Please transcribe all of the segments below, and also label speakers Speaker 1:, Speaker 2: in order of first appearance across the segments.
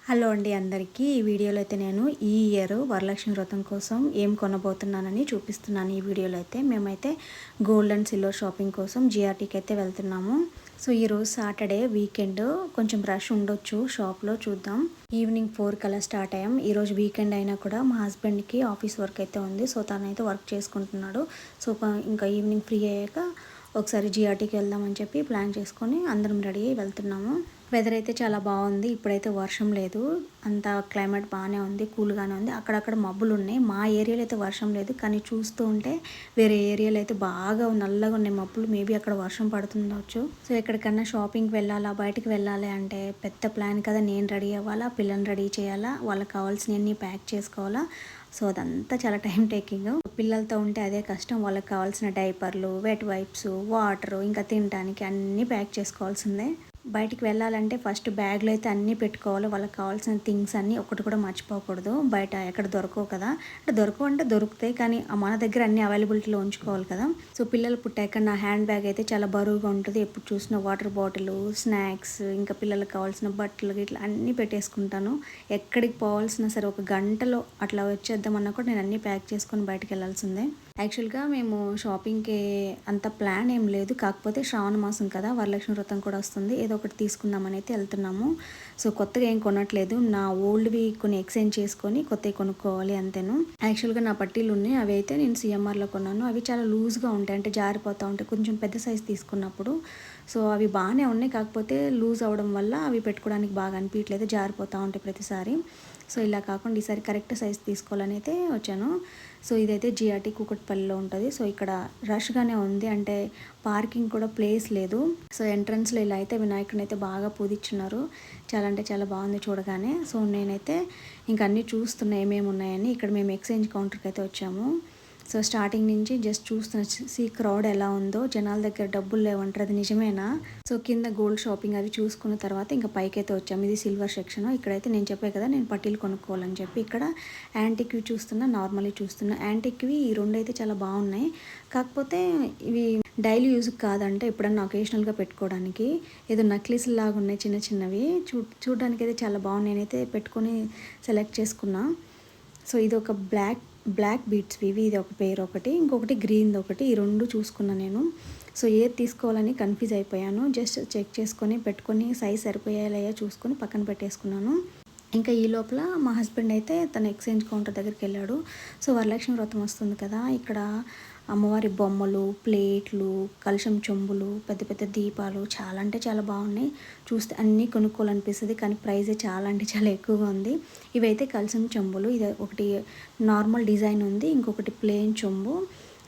Speaker 1: Hello అండి అందరికీ. ఈ వీడియోలో అయితే నేను ఈ ఇయర్ వరలక్ష్మి వ్రతం కోసం ఏం కొనబోతున్నానని చూపిస్తున్నాను. ఈ వీడియోలో అయితే మేమైతే గోల్డ్ అండ్ సిల్వర్ షాపింగ్ కోసం జిఆర్టీకి అయితే వెళ్తున్నాము. సో ఈరోజు సాటర్డే వీకెండ్, కొంచెం రష్ ఉండొచ్చు షాప్లో, చూద్దాం. ఈవినింగ్ 4 కల్లా స్టార్ట్ అయ్యాం. ఈరోజు వీకెండ్ అయినా కూడా మా హస్బెండ్కి ఆఫీస్ వర్క్ అయితే ఉంది. సో తనైతే వర్క్ చేసుకుంటున్నాడు. సో ఇంకా ఈవినింగ్ ఫ్రీ అయ్యాక ఒకసారి జిఆర్టీకి వెళ్దామని చెప్పి ప్లాన్ చేసుకొని అందరం రెడీ అయ్యి వెళ్తున్నాము. వెదర్ అయితే చాలా బాగుంది. ఇప్పుడైతే వర్షం లేదు, అంత క్లైమేట్ బాగానే ఉంది, కూల్గానే ఉంది. అక్కడక్కడ మబ్బులు ఉన్నాయి. మా ఏరియాలో అయితే వర్షం లేదు, కానీ చూస్తూ ఉంటే వేరే ఏరియాలో అయితే బాగా నల్లగా ఉన్నాయి మబ్బులు. మేబీ అక్కడ వర్షం పడుతుండొచ్చు. సో ఎక్కడికన్నా షాపింగ్కి వెళ్ళాలా, బయటికి వెళ్ళాలి అంటే పెద్ద ప్లాన్ కదా. నేను రెడీ అవ్వాలా, పిల్లల్ని రెడీ చేయాలా, వాళ్ళకి కావాల్సినవన్నీ ప్యాక్ చేసుకోవాలా. సో అదంతా చాలా టైం టేకింగ్. పిల్లలతో ఉంటే అదే కష్టం. వాళ్ళకి కావాల్సిన డైపర్లు, వెట్ వైప్స్, వాటర్, ఇంకా తినడానికి అన్నీ ప్యాక్ చేసుకోవాల్సిందే. బయటికి వెళ్ళాలంటే ఫస్ట్ బ్యాగ్లో అయితే అన్నీ పెట్టుకోవాలి. వాళ్ళకి కావాల్సిన థింగ్స్ అన్నీ ఒకటి కూడా మర్చిపోకూడదు. బయట ఎక్కడ దొరకవు కదా, అంటే దొరుకుతాయి, కానీ మన దగ్గర అన్ని అవైలబిలిటీలో ఉంచుకోవాలి కదా. సో పిల్లలు పుట్టాక నా హ్యాండ్ బ్యాగ్ అయితే చాలా బరువుగా ఉంటుంది. ఎప్పుడు చూసిన వాటర్ బాటిల్, స్నాక్స్, ఇంకా పిల్లలకు కావాల్సిన బట్టలు ఇట్లా అన్నీ పెట్టేసుకుంటాను. ఎక్కడికి పోవాల్సిన సరే ఒక గంటలో అట్లా వచ్చేద్దామన్నా కూడా నేను అన్నీ ప్యాక్ చేసుకొని బయటకు వెళ్ళాల్సిందే. యాక్చువల్గా మేము షాపింగ్కి అంత ప్లాన్ ఏం లేదు, కాకపోతే శ్రావణ మాసం కదా, వరలక్ష్మి వ్రతం కూడా వస్తుంది, ఏదో ఒకటి తీసుకుందామని అయితే వెళ్తున్నాము. సో కొత్తగా ఏం కొనట్లేదు, నా ఓల్డ్వి కొన్ని ఎక్స్చేంజ్ చేసుకొని కొత్తవి కొనుక్కోవాలి అంతేను. యాక్చువల్గా నా పట్టీలు ఉన్నాయి, అవి అయితే నేను సిఎంఆర్లో కొన్నాను. అవి చాలా లూజ్గా ఉంటాయి, అంటే జారిపోతూ ఉంటాయి కొంచెం పెద్ద సైజ్ తీసుకున్నప్పుడు. సో అవి బాగానే ఉన్నాయి, కాకపోతే లూజ్ అవడం వల్ల అవి పెట్టుకోవడానికి బాగా అనిపించలేదు, జారిపోతూ ఉంటాయి ప్రతిసారి. సో ఇలా కాకుండా ఈసారి కరెక్ట్ సైజ్ తీసుకోవాలని అయితే వచ్చాను. సో ఇదైతే జిఆర్టీ కూకట్పల్లిలో ఉంటుంది. సో ఇక్కడ రష్గానే ఉంది, అంటే పార్కింగ్ కూడా ప్లేస్ లేదు. సో ఎంట్రన్స్లో ఇలా అయితే వినాయకుడిని అయితే బాగా పూజించున్నారు. చాలా అంటే చాలా బాగుంది చూడగానే. సో నేనైతే ఇంక అన్నీ చూస్తున్నా ఏమేమి ఉన్నాయని. ఇక్కడ మేము ఎక్స్చేంజ్ కౌంటర్కి అయితే వచ్చాము. సో స్టార్టింగ్ నుంచి జస్ట్ చూస్తున్న క్రౌడ్ ఎలా ఉందో, జనాల దగ్గర డబ్బులు లేవంటారు, అది నిజమేనా? సో కింద గోల్డ్ షాపింగ్ అవి చూసుకున్న తర్వాత ఇంకా పైకైతే వచ్చాము. ఇది సిల్వర్ సెక్షన్. ఇక్కడైతే నేను చెప్పే కదా నేను పట్టీలు కొనుక్కోవాలని చెప్పి, ఇక్కడ యాంటిక్వి చూస్తున్నా, నార్మల్వి చూస్తున్నా. యాంటిక్వి ఈ రెండు అయితే చాలా బాగున్నాయి, కాకపోతే ఇవి డైలీ యూజ్ కాదంటే ఎప్పుడన్నా ఒకేషనల్గా పెట్టుకోవడానికి. ఏదో నక్లీస్ లాగా ఉన్నాయి చిన్న చిన్నవి, చూడడానికి అయితే చాలా బాగున్నాయి. నేనైతే పెట్టుకొని సెలెక్ట్ చేసుకున్నా. సో ఇది ఒక బ్లాక్ బీట్స్ ఇవి, ఇది ఒక పేరు ఒకటి, ఇంకొకటి గ్రీన్ ఒకటి, ఈ రెండు చూసుకున్నాను నేను. సో ఏది తీసుకోవాలని కన్ఫ్యూజ్ అయిపోయాను. జస్ట్ చెక్ చేసుకొని పెట్టుకొని సైజ్ సరిపోయేలాగా చూసుకొని పక్కన పెట్టేసుకున్నాను. ఇంకా ఈ లోపల మా హస్బెండ్ అయితే తన ఎక్స్చేంజ్ కౌంటర్ దగ్గరికి వెళ్ళాడు. సో వరలక్ష్మి వ్రతం వస్తుంది కదా, ఇక్కడ అమ్మవారి బొమ్మలు, ప్లేట్లు, కలశం చెంబులు, పెద్ద పెద్ద దీపాలు చాలా అంటే చాలా బాగున్నాయి. చూస్తే అన్నీ కొనుక్కోవాలనిపిస్తుంది, కానీ ప్రైజే చాలా అంటే చాలా ఎక్కువగా ఉంది. ఇవైతే కలశం చెంబులు, ఇది ఒకటి నార్మల్ డిజైన్ ఉంది, ఇంకొకటి ప్లెయిన్ చెంబు,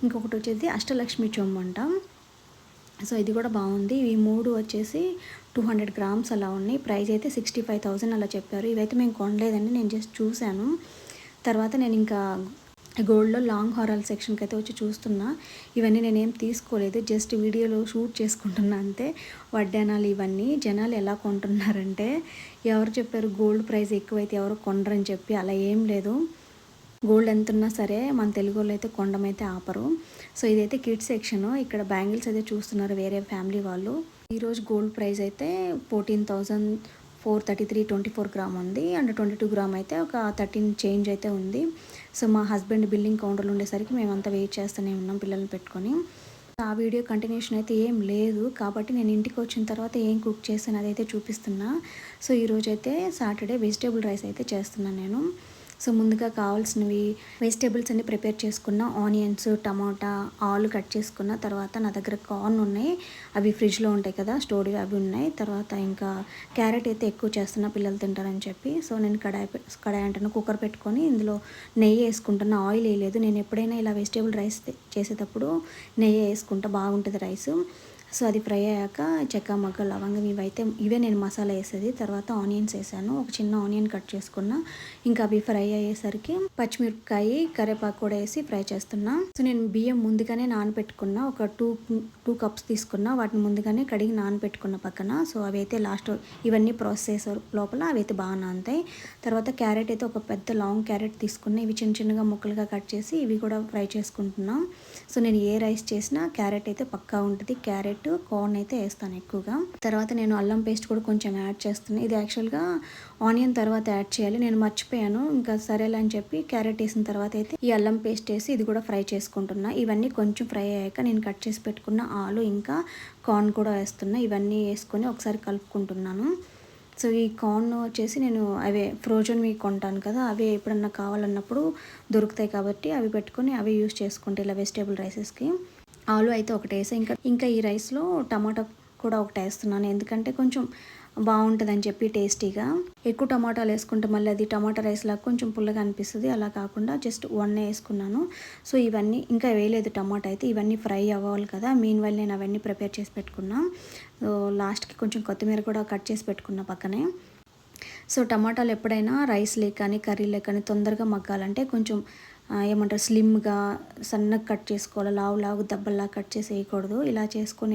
Speaker 1: ఇంకొకటి వచ్చేసి అష్టలక్ష్మి చెంబు అంటాం. సో ఇది కూడా బాగుంది. ఇవి మూడు వచ్చేసి 200 గ్రామ్స్ అలా ఉన్నాయి. ప్రైస్ అయితే 65,000 అలా చెప్పారు. ఇవైతే మేము కొనలేదండి, నేను జస్ట్ చూశాను. తర్వాత నేను ఇంకా గోల్డ్లో లాంగ్ హారాల్ సెక్షన్కి అయితే వచ్చి చూస్తున్నా. ఇవన్నీ నేనేం తీసుకోలేదు, జస్ట్ వీడియోలో షూట్ చేసుకుంటున్నా అంతే. వడ్డానాలు ఇవన్నీ జనాలు ఎలా కొంటున్నారంటే, ఎవరు చెప్పారు గోల్డ్ ప్రైస్ ఎక్కువైతే ఎవరు కొనరని చెప్పి, అలా ఏం లేదు. గోల్డ్ ఎంత ఉన్నా సరే మన తెలుగు వాళ్ళు అయితే కొండమైతే ఆపరు. సో ఇదైతే కిడ్స్ సెక్షన్. ఇక్కడ బ్యాంగిల్స్ అయితే చూస్తున్నారు వేరే ఫ్యామిలీ వాళ్ళు. ఈరోజు గోల్డ్ ప్రైస్ అయితే 14,433 24 గ్రామ్ ఉంది, అండ్ 22 గ్రామ్ అయితే ఒక 13 చేంజ్ అయితే ఉంది. సో మా హస్బెండ్ బిల్లింగ్ కౌంటర్లో ఉండేసరికి మేమంతా వెయిట్ చేస్తూనే ఉన్నాం పిల్లల్ని పెట్టుకొని. ఆ వీడియో కంటిన్యూషన్ అయితే ఏం లేదు, కాబట్టి నేను ఇంటికి వచ్చిన తర్వాత ఏం కుక్ చేస్తాను అదైతే చూపిస్తున్నా. సో ఈరోజు అయితే సాటర్డే వెజిటేబుల్ రైస్ అయితే చేస్తున్నాను నేను. సో ముందుగా కావాల్సినవి వెజిటేబుల్స్ అన్ని ప్రిపేర్ చేసుకున్న, ఆనియన్స్, టమాటా, ఆలు కట్ చేసుకున్న. తర్వాత నా దగ్గర కార్న్ ఉన్నాయి, అవి ఫ్రిడ్జ్లో ఉంటాయి కదా స్టోర్డ్, అవి ఉన్నాయి. తర్వాత ఇంకా క్యారెట్ అయితే ఎక్కువ చేస్తున్నా పిల్లలు తింటారని చెప్పి. సో నేను కడాయి అంటాను, కుక్కర్ పెట్టుకొని ఇందులో నెయ్యి వేసుకుంటున్నా, ఆయిల్ వేయలేదు. నేను ఎప్పుడైనా ఇలా వెజిటేబుల్ రైస్ చేసేటప్పుడు నెయ్యి వేసుకుంటా, బాగుంటుంది రైస్. సో అది ఫ్రై అయ్యాక చెక్క, మగ్గ, లవంగం ఇవే నేను మసాలా వేసేది. తర్వాత ఆనియన్స్ వేసాను, ఒక చిన్న ఆనియన్ కట్ చేసుకున్నా. ఇంకా అవి ఫ్రై అయ్యేసరికి పచ్చిమిరపకాయ, కరివేపాకు కూడా వేసి ఫ్రై చేస్తున్నా. సో నేను బియ్యం ముందుగానే నానబెట్టుకున్నా, ఒక టూ కప్స్ తీసుకున్నా, వాటిని ముందుగానే కడిగి నానబెట్టుకున్న పక్కన. సో అవి అయితే లాస్ట్ ఇవన్నీ ప్రాసెస్ లోపల అవి అయితే బాగా నానుతాయి. తర్వాత క్యారెట్ అయితే ఒక పెద్ద లాంగ్ క్యారెట్ తీసుకున్నా, ఇవి చిన్న చిన్నగా ముక్కలుగా కట్ చేసి ఇవి కూడా ఫ్రై చేసుకుంటున్నా. సో నేను ఏ రైస్ చేసినా క్యారెట్ అయితే పక్కా ఉంటుంది. క్యారెట్, నైట్ కార్న్ అయితే వేస్తాను ఎక్కువగా. తర్వాత నేను అల్లం పేస్ట్ కూడా కొంచెం యాడ్ చేస్తున్నాను. ఇది యాక్చువల్గా ఆనియన్ తర్వాత యాడ్ చేయాలి, నేను మర్చిపోయాను. ఇంకా సరేలే అని చెప్పి క్యారెట్ వేసిన తర్వాత అయితే ఈ అల్లం పేస్ట్ వేసి ఇది కూడా ఫ్రై చేసుకుంటున్నా. ఇవన్నీ కొంచెం ఫ్రై అయ్యాక నేను కట్ చేసి పెట్టుకున్న ఆలు ఇంకా కార్న్ కూడా వేస్తున్నా. ఇవన్నీ వేసుకొని ఒకసారి కలుపుకుంటున్నాను. సో ఈ కార్న్ వచ్చేసి నేను అవే ఫ్రోజన్వి కొంటాను కదా, అవి ఎప్పుడన్నా కావాలన్నప్పుడు దొరుకుతాయి కాబట్టి అవి పెట్టుకొని అవి యూస్ చేసుకుంటే ఇలా వెజిటేబుల్ రైసెస్కి. ఆలు అయితే ఒకటి వేసా, ఇంకా ఈ రైస్లో టమాటా కూడా ఒకటి వేస్తున్నాను, ఎందుకంటే కొంచెం బాగుంటుందని చెప్పి టేస్టీగా. ఎక్కువ టమాటాలు వేసుకుంటే మళ్ళీ అది టమాటా రైస్ లాగా కొంచెం పుల్లగా అనిపిస్తుంది, అలా కాకుండా జస్ట్ 1 వేసుకున్నాను. సో ఇవన్నీ ఇంకా వేయలేదు టమాటా అయితే, ఇవన్నీ ఫ్రై అవ్వాలి కదా. మీన్ వైల్ నేను అవన్నీ ప్రిపేర్ చేసి పెట్టుకున్నా. సో లాస్ట్కి కొంచెం కొత్తిమీర కూడా కట్ చేసి పెట్టుకున్నా పక్కనే. సో టమాటాలు ఎప్పుడైనా రైస్లే కానీ కర్రీలే కానీ తొందరగా మగ్గాలంటే కొంచెం ఏమంటారు స్లిమ్గా సన్నగా కట్ చేసుకోవాలి, లావు దెబ్బల్లా కట్ చేసి వేయకూడదు. ఇలా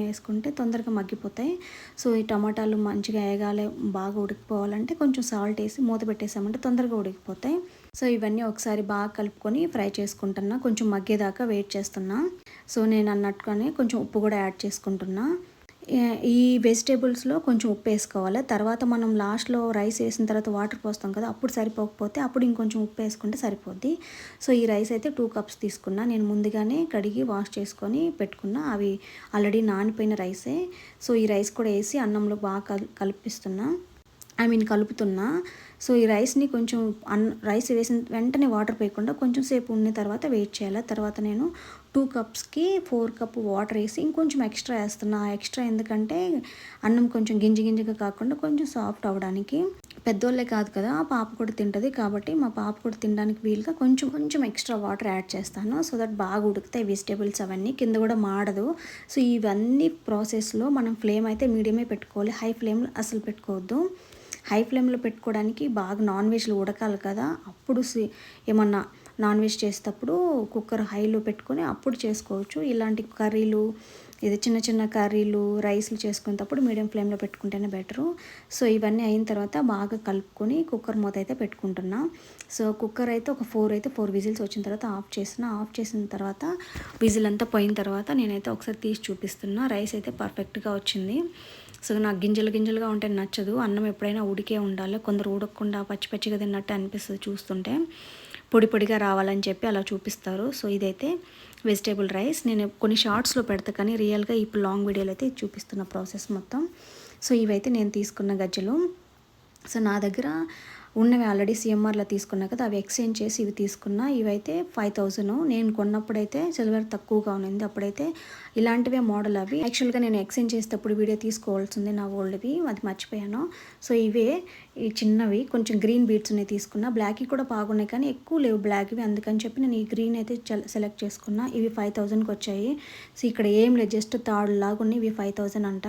Speaker 1: వేసుకుంటే తొందరగా మగ్గిపోతాయి. సో ఈ టమాటాలు మంచిగా వేగాలి, బాగా ఉడికిపోవాలంటే కొంచెం సాల్ట్ వేసి మూత పెట్టేసామంటే తొందరగా ఉడికిపోతాయి. సో ఇవన్నీ ఒకసారి బాగా కలుపుకొని ఫ్రై చేసుకుంటున్నా, కొంచెం మగ్గేదాకా వెయిట్ చేస్తున్నా. సో నేను అన్నట్టుగానే కొంచెం ఉప్పు కూడా యాడ్ చేసుకుంటున్నా. ఈ వెజిటేబుల్స్లో కొంచెం ఉప్పు వేసుకోవాలి. తర్వాత మనం లాస్ట్లో రైస్ వేసిన తర్వాత వాటర్ పోస్తాం కదా, అప్పుడు సరిపోకపోతే అప్పుడు ఇంకొంచెం ఉప్పు వేసుకుంటే సరిపోద్ది. సో ఈ రైస్ అయితే 2 కప్స్ తీసుకున్నా. నేను ముందుగానే కడిగి వాష్ చేసుకొని పెట్టుకున్నా, అవి ఆల్రెడీ నానిపోయిన రైసే. సో ఈ రైస్ కూడా వేసి అన్నంలో బాగా కలుపుతున్నా. సో ఈ రైస్ని కొంచెం రైస్ వేసిన వెంటనే వాటర్ పోయకుండా కొంచెం సేపు ఉన్న తర్వాత వెయిట్ చేయాలి. తర్వాత నేను 2 కప్స్కి 4 కప్ వాటర్ వేసి ఇంకొంచెం ఎక్స్ట్రా వేస్తున్నా. ఎక్స్ట్రా ఎందుకంటే అన్నం కొంచెం గింజగా కాకుండా కొంచెం సాఫ్ట్ అవ్వడానికి. పెద్దోళ్ళే కాదు కదా, పాప కూడా తింటుంది కాబట్టి మా పాప కూడా తినడానికి వీలుగా కొంచెం ఎక్స్ట్రా వాటర్ యాడ్ చేస్తాను. సో దట్ బాగా ఉడుకుతాయి వెజిటేబుల్స్ అవన్నీ, కింద కూడా మాడదు. సో ఇవన్నీ ప్రాసెస్లో మనం ఫ్లేమ్ అయితే మీడియమే పెట్టుకోవాలి, హై ఫ్లేమ్లో అసలు పెట్టుకోవద్దు. హై ఫ్లేమ్లో పెట్టుకోవడానికి బాగా నాన్ వెజ్లు ఉడకాలి కదా, అప్పుడు ఏమన్నా నాన్ వెజ్ చేసేటప్పుడు కుక్కర్ హైలో పెట్టుకొని అప్పుడు చేసుకోవచ్చు. ఇలాంటి కర్రీలు, ఇది చిన్న కర్రీలు రైస్లు చేసుకునేటప్పుడు మీడియం ఫ్లేమ్లో పెట్టుకుంటేనే బెటరు. సో ఇవన్నీ అయిన తర్వాత బాగా కలుపుకొని కుక్కర్ మూత అయితే పెట్టుకుంటున్నా. సో కుక్కర్ అయితే ఒక 4 విజిల్స్ వచ్చిన తర్వాత ఆఫ్ చేసిన తర్వాత విజిల్ అంతా పోయిన తర్వాత నేనైతే ఒకసారి తీసి చూపిస్తున్నా. రైస్ అయితే పర్ఫెక్ట్గా వచ్చింది. సో నాకు గింజలుగా ఉంటే నచ్చదు, అన్నం ఎప్పుడైనా ఉడికే ఉండాలి. కొందరు ఉడకకుండా పచ్చిగా తిన్నట్టు అనిపిస్తుంది చూస్తుంటే, పొడిగా రావాలని చెప్పి అలా చూపిస్తారు. సో ఇదైతే వెజిటేబుల్ రైస్ నేను కొన్ని షార్ట్స్లో పెడతా, కానీ రియల్గా ఇప్పుడు లాంగ్ వీడియోలో అయితే చూపిస్తున్న ప్రాసెస్ మొత్తం. సో ఇవైతే నేను తీసుకున్న గజ్జలు. సో నా దగ్గర ఉన్నవి ఆల్రెడీ సిఎంఆర్లో తీసుకున్నా కదా, అవి ఎక్స్చేంజ్ చేసి ఇవి తీసుకున్నా. ఇవైతే 5000. నేను కొన్నప్పుడైతే సిల్వర్ తక్కువగా ఉంది, అప్పుడైతే ఇలాంటివే మోడల్ అవి. యాక్చువల్గా నేను ఎక్స్చేంజ్ చేసేటప్పుడు వీడియో తీసుకోవాల్సింది నా ఓల్డ్వి, అది మర్చిపోయాను. సో ఇవే ఈ చిన్నవి కొంచెం గ్రీన్ బీడ్స్ ఉన్నాయి తీసుకున్నా. బ్లాక్వి కూడా బాగున్నాయి కానీ ఎక్కువ లేవు బ్లాక్వి, అందుకని చెప్పి నేను ఈ గ్రీన్ అయితే సెలెక్ట్ చేసుకున్నా. ఇవి 5000కి వచ్చాయి. సో ఇక్కడ ఏం లేదు, జస్ట్ తాడులాగా ఉన్నాయి, ఇవి 5000 అంట.